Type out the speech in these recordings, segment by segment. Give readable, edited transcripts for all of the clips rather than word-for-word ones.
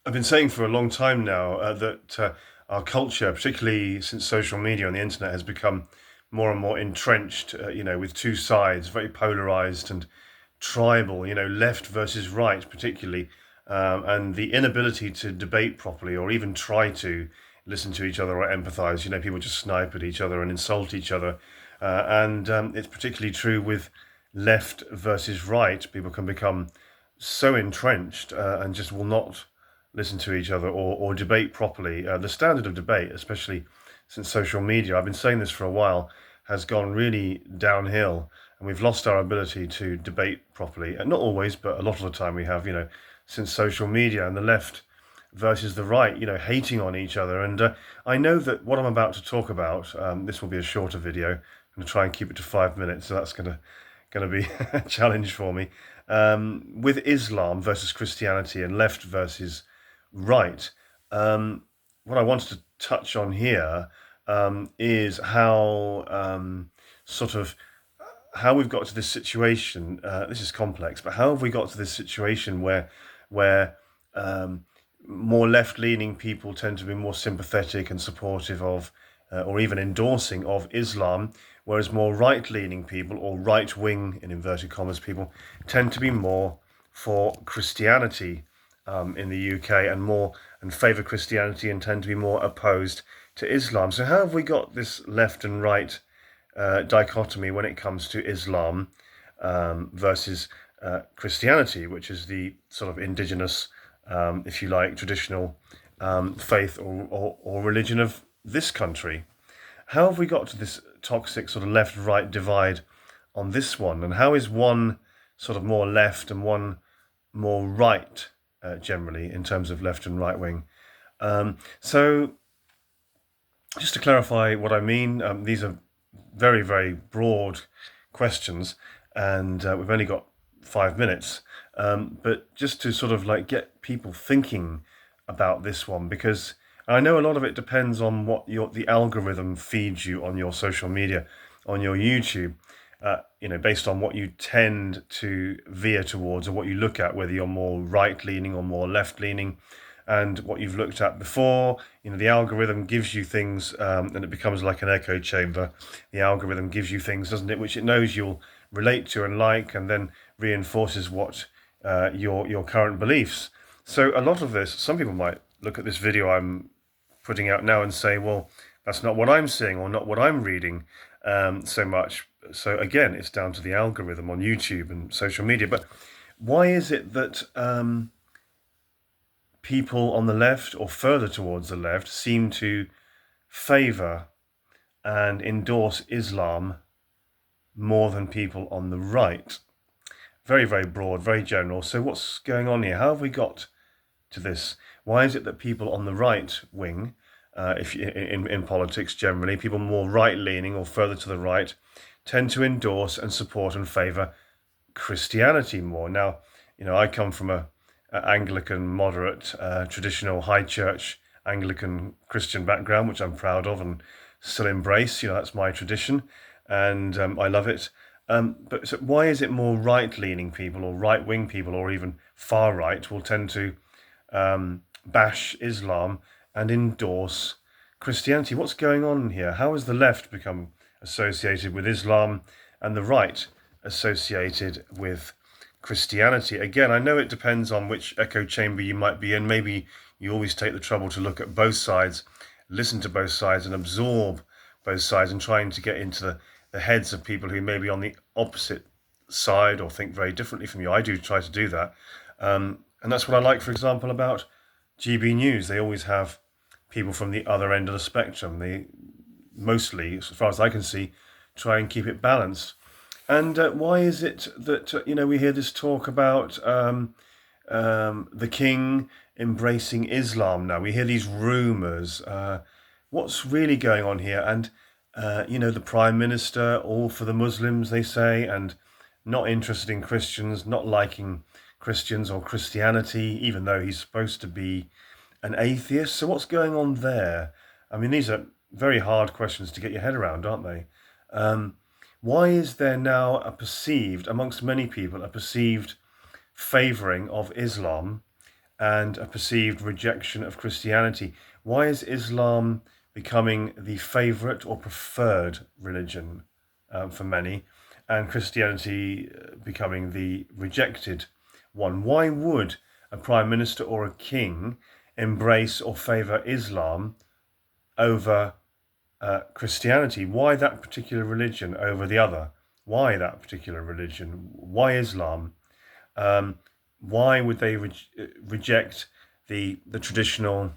I've been saying for a long time now that our culture, particularly since social media and the internet, has become more and more entrenched, with two sides, very polarized and tribal, left versus right, particularly, and the inability to debate properly or even try to listen to each other or empathize. People just snipe at each other and insult each other. And it's particularly true with left versus right. People can become so entrenched and just will not listen to each other or debate properly. The standard of debate, especially since social media, I've been saying this for a while, has gone really downhill, and we've lost our ability to debate properly. And not always, but a lot of the time we have, since social media and the left versus the right, hating on each other. And I know that what I'm about to talk about, this will be a shorter video. I'm going to try and keep it to 5 minutes, so that's going to be a challenge for me. With Islam versus Christianity and left versus right. What I wanted to touch on here is how sort of how we've got to this situation. This is complex, but how have we got to this situation where more left-leaning people tend to be more sympathetic and supportive of, or even endorsing of Islam, whereas more right-leaning people, or right-wing in inverted commas people, tend to be more for Christianity in the UK and favour Christianity and tend to be more opposed to Islam. So how have we got this left and right dichotomy when it comes to Islam versus Christianity, which is the sort of indigenous, if you like, traditional faith or religion of this country? How have we got to this toxic sort of left-right divide on this one? And how is one sort of more left and one more right, generally, in terms of left and right wing? So just to clarify what I mean, these are very, very broad questions, and we've only got 5 minutes. But just to sort of like get people thinking about this one, because I know a lot of it depends on what the algorithm feeds you on your social media, on your YouTube. Based on what you tend to veer towards or what you look at, whether you're more right-leaning or more left-leaning, and what you've looked at before. The algorithm gives you things, and it becomes like an echo chamber. The algorithm gives you things, doesn't it, which it knows you'll relate to and like, and then reinforces what your current beliefs. So a lot of this, some people might look at this video I'm putting out now and say, well, that's not what I'm seeing or not what I'm reading so much. So again, it's down to the algorithm on YouTube and social media. But why is it that people on the left or further towards the left seem to favour and endorse Islam more than people on the right? Very, very broad, very general. So what's going on here? How have we got to this? Why is it that people on the right wing, if in politics generally, people more right-leaning or further to the right, tend to endorse and support and favour Christianity more? Now, I come from a Anglican, moderate, traditional high church Anglican Christian background, which I'm proud of and still embrace. That's my tradition, and I love it. But so why is it more right-leaning people or right-wing people or even far right will tend to bash Islam and endorse Christianity? What's going on here? How has the left become associated with Islam and the right associated with Christianity? Again, I know it depends on which echo chamber you might be in. Maybe you always take the trouble to look at both sides, listen to both sides and absorb both sides and trying to get into the heads of people who may be on the opposite side or think very differently from you. I do try to do that. And that's what I like, for example, about GB News. They always have people from the other end of the spectrum. They mostly, as far as I can see, try and keep it balanced. And why is it that, we hear this talk about the king embracing Islam now? We hear these rumours. What's really going on here? And, the Prime Minister, all for the Muslims, they say, and not interested in Christians, not liking Christians or Christianity, even though he's supposed to be an atheist. So what's going on there? I mean, these are very hard questions to get your head around, aren't they? Why is there now amongst many people, a perceived favouring of Islam and a perceived rejection of Christianity. Why is Islam becoming the favorite or preferred religion for many, and Christianity becoming the rejected one? Why would a prime minister or a king embrace or favor Islam over Christianity? Why that particular religion over the other? Why that particular religion? Why Islam? Um, why would they reject the traditional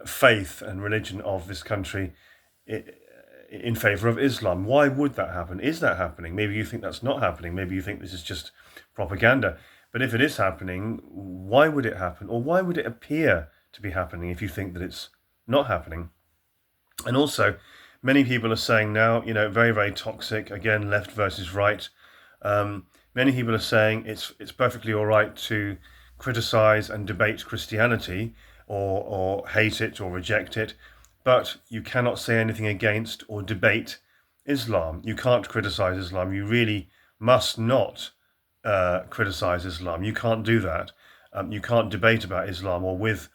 faith and religion of this country in favor of Islam? Why would that happen? Is that happening? Maybe you think that's not happening. Maybe you think this is just propaganda. But if it is happening, why would it happen? Or why would it appear to be happening if you think that it's not happening? And also, many people are saying now, very, very toxic, again, left versus right. Many people are saying it's perfectly all right to criticize and debate Christianity or hate it or reject it, but you cannot say anything against or debate Islam. You can't criticize Islam. You really must not criticize Islam. You can't do that. You can't debate about Islam or with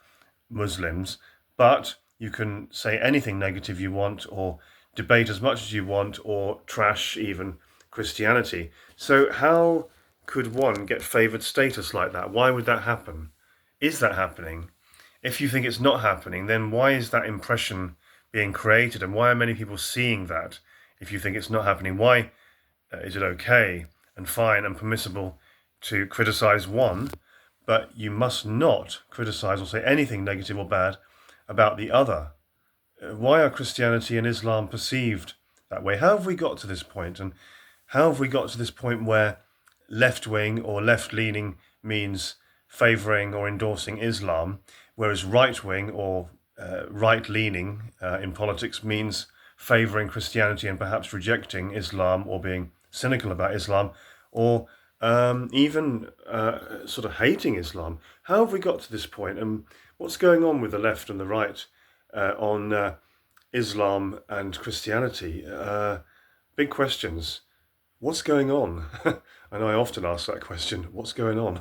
Muslims, but you can say anything negative you want or debate as much as you want or trash even Christianity. So how could one get favored status like that? Why would that happen? Is that happening? If you think it's not happening, then why is that impression being created, and why are many people seeing that? If you think it's not happening, why is it okay and fine and permissible to criticize one, but you must not criticize or say anything negative or bad about the other? Why are Christianity and Islam perceived that way? How have we got to this point? And how have we got to this point where left wing or left leaning means favouring or endorsing Islam, whereas right wing or right leaning in politics means favouring Christianity and perhaps rejecting Islam or being cynical about Islam, or even sort of hating Islam? How have we got to this point, and what's going on with the left and the right on Islam and Christianity? Big questions. What's going on? I know I often ask that question. What's going on?